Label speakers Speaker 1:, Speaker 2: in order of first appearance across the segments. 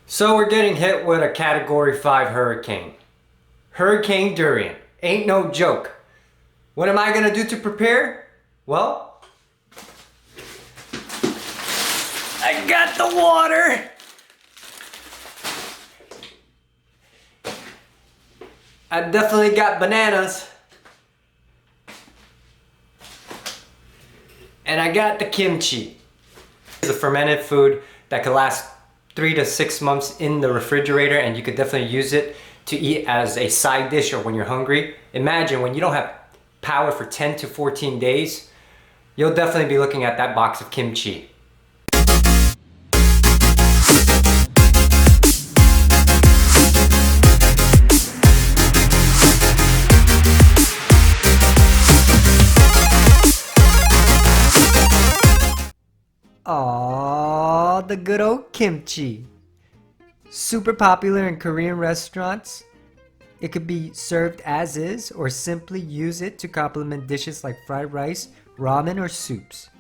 Speaker 1: So we're getting hit with a Category 5 hurricane. Hurricane Dorian. Ain't no joke. What am I gonna do to prepare? Well, I got the water. I definitely got bananas. And I got the kimchi. It's a fermented food that could last 3 to 6 months in the refrigerator, and you could definitely use it to eat as a side dish or when you're hungry. Imagine when you don't have power for 10 to 14 days, you'll definitely be looking at that box of kimchi. Aww, the good old kimchi. Super popular in Korean restaurants. It could be served as is or simply use it to complement dishes like fried rice, ramen, or soups.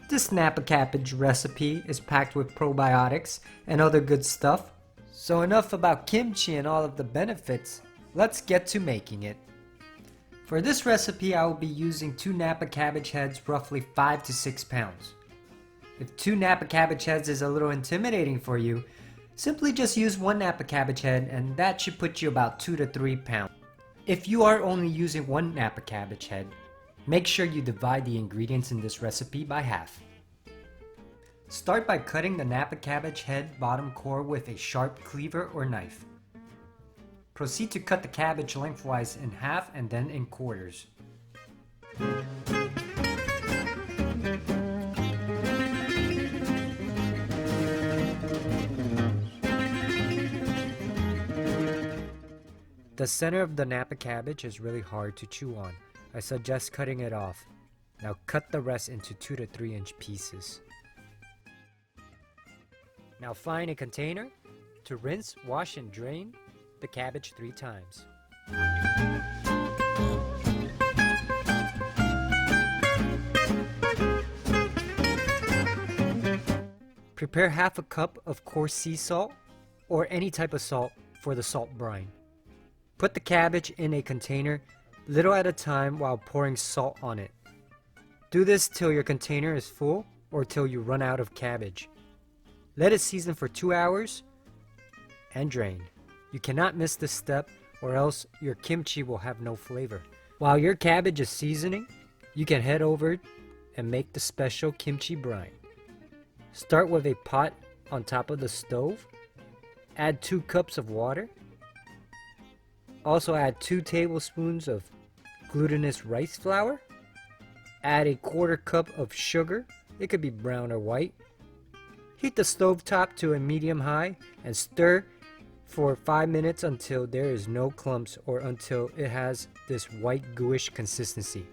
Speaker 1: This Napa Cabbage recipe is packed with probiotics and other good stuff. So enough about kimchi and all of the benefits, let's get to making it. For this recipe I will be using 2 Napa Cabbage heads, roughly 5 to 6 pounds. If 2 Napa Cabbage heads is a little intimidating for you, simply just use 1 Napa Cabbage head and that should put you about 2 to 3 pounds. If you are only using 1 Napa Cabbage head, make sure you divide the ingredients in this recipe by half. Start by cutting the Napa Cabbage head bottom core with a sharp cleaver or knife. Proceed to cut the cabbage lengthwise in half and then in quarters. The center of the Napa cabbage is really hard to chew on. I suggest cutting it off. Now cut the rest into 2 to 3 inch pieces. Now find a container to rinse, wash, and drain the cabbage 3 times. Prepare half a cup of coarse sea salt or any type of salt for the salt brine. Put the cabbage in a container, little at a time, while pouring salt on it. Do this till your container is full or till you run out of cabbage. Let it season for 2 hours and drain. You cannot miss this step or else your kimchi will have no flavor. While your cabbage is seasoning, you can head over and make the special kimchi brine. Start with a pot on top of the stove. Add 2 cups of water. Also add 2 tablespoons of glutinous rice flour. Add a 1/4 cup of sugar. It could be brown or white. Heat the stove top to a medium high and stir for 5 minutes until there is no clumps or until it has this white gooish consistency.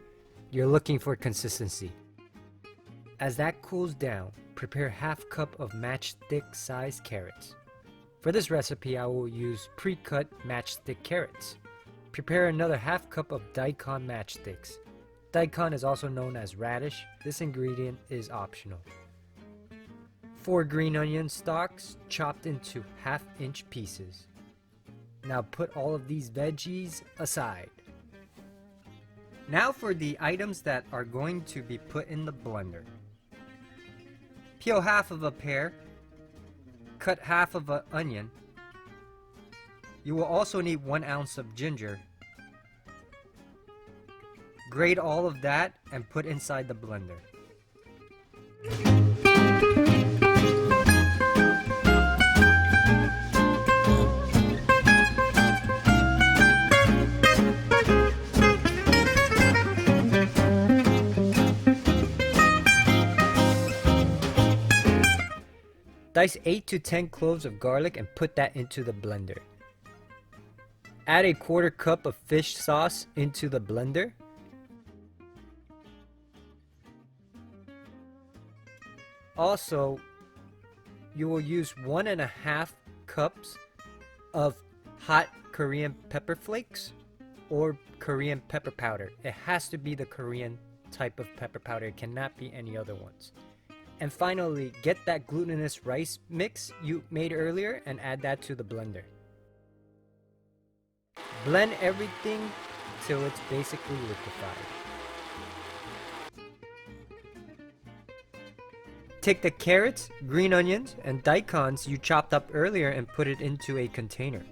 Speaker 1: You're looking for consistency. As that cools down, prepare half cup of matchstick sized carrots. For this recipe, I will use pre-cut matchstick carrots. Prepare another half cup of Daicon matchsticks. Daicon is also known as radish. This ingredient is optional. 4 green onion stalks chopped into 1/2 inch pieces. Now put all of these veggies aside. Now for the items that are going to be put in the blender. Peel half of a pear. Cut half of an onion. You will also need 1 ounce of ginger. Grate all of that and put inside the blender. Dice 8 to 10 cloves of garlic and put that into the blender. Add a 1/4 cup of fish sauce into the blender. Also, you will use 1.5 cups of hot Korean pepper flakes or Korean pepper powder. It has to be the Korean type of pepper powder. It cannot be any other ones. And finally, get that glutinous rice mix you made earlier and add that to the blender. Blend everything till it's basically liquefied. Take the carrots, green onions, and daicons you chopped up earlier and put it into a container.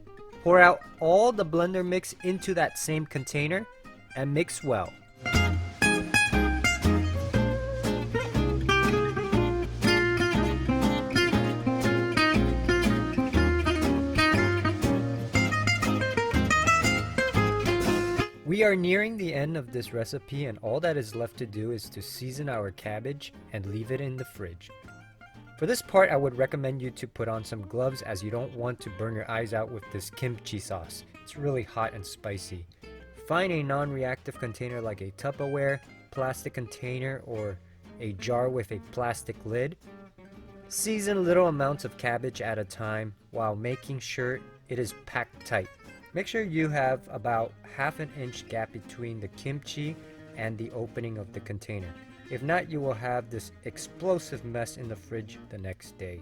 Speaker 1: Pour out all the blender mix into that same container and mix well. We are nearing the end of this recipe, and all that is left to do is to season our cabbage and leave it in the fridge. For this part, I would recommend you to put on some gloves as you don't want to burn your eyes out with this kimchi sauce. It's really hot and spicy. Find a non-reactive container like a Tupperware, plastic container, or a jar with a plastic lid. Season little amounts of cabbage at a time while making sure it is packed tight. Make sure you have about ½ inch gap between the kimchi and the opening of the container. If not, you will have this explosive mess in the fridge the next day.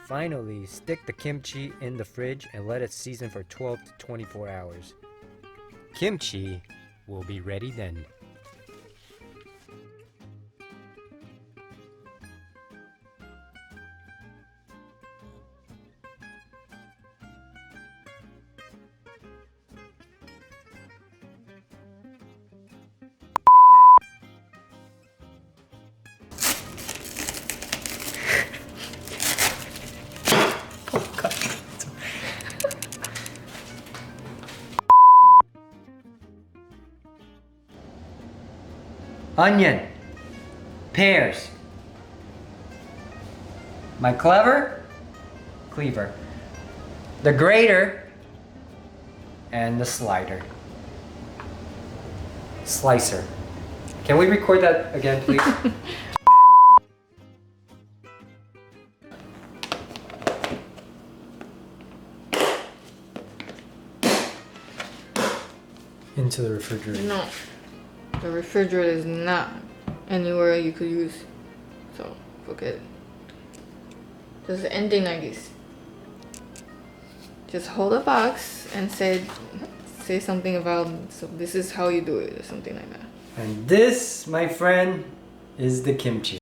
Speaker 1: Finally, stick the kimchi in the fridge and let it season for 12 to 24 hours. Kimchi will be ready then. Onion, pears, my cleaver, the grater, and the slicer. Can we record that again, please? Into the refrigerator.
Speaker 2: No. The refrigerator is not anywhere you could use, so forget it. Just anything like this. Just hold a box and say something about, so this is how you do it, or something like that.
Speaker 1: And this, my friend, is the kimchi.